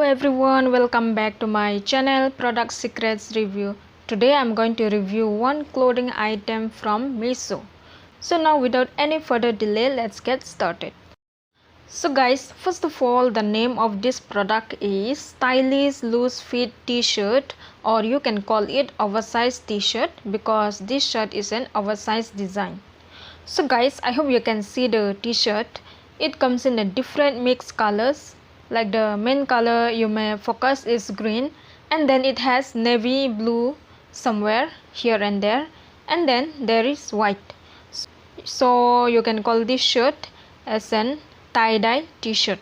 everyone, welcome back to my channel Product Secrets Review. Today I'm going to review one clothing item from Meesho. So now without any further delay, let's get started. So guys, first of all, the name of this product is Stylish Loose Fit T-shirt, or you can call it oversized T-shirt because this shirt is an oversized design. So guys, I hope you can see the T-shirt. It comes in a different mixed colors. Like the main color you may focus is green, and then it has navy blue somewhere here and there, and then there is white. So you can call this shirt as an tie-dye t-shirt,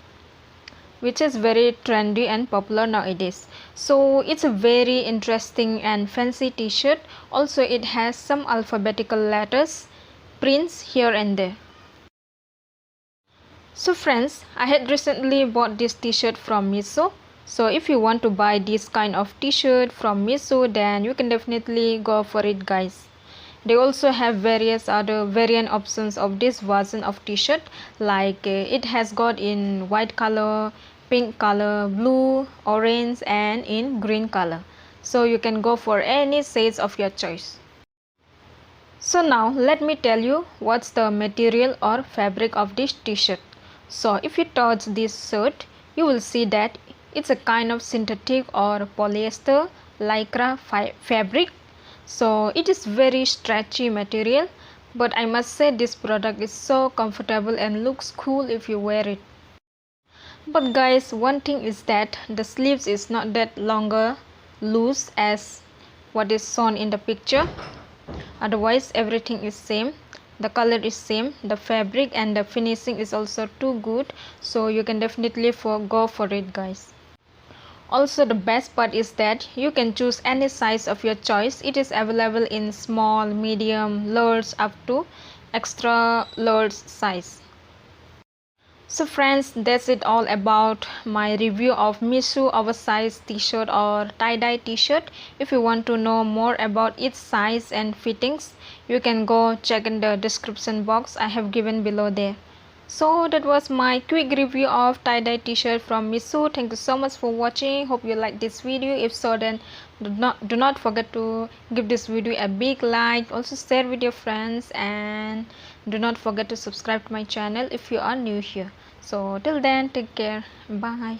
which is very trendy and popular nowadays. So it's a very interesting and fancy t-shirt. Also it has some alphabetical letters prints here and there. So friends, I had recently bought this t-shirt from Meesho. So if you want to buy this kind of t-shirt from Meesho, then you can definitely go for it guys. They also have various other variant options of this version of t-shirt, like it has got in white color, pink color, blue, orange and in green color. So you can go for any shades of your choice. So now let me tell you what's the material or fabric of this t-shirt. So if you touch this shirt, you will see that it's a kind of synthetic or polyester lycra fabric. So it is very stretchy material, but I must say this product is so comfortable and looks cool if you wear it. But guys, one thing is that the sleeves is not that longer loose as what is shown in the picture. Otherwise everything is same. The color is same, the fabric and the finishing is also too good, so you can definitely go for it guys. Also the best part is that you can choose any size of your choice. It is available in small, medium, large up to extra large size. So friends, that's it all about my review of Meesho oversized t-shirt or tie-dye t-shirt. If you want to know more about its size and fittings, you can go check in the description box I have given below there. So that was my quick review of tie-dye t-shirt from Meesho. Thank you so much for watching. Hope you liked this video. If so, then do not forget to give this video a big like. Also share with your friends, and do not forget to subscribe to my channel if you are new here. So till then, take care. Bye.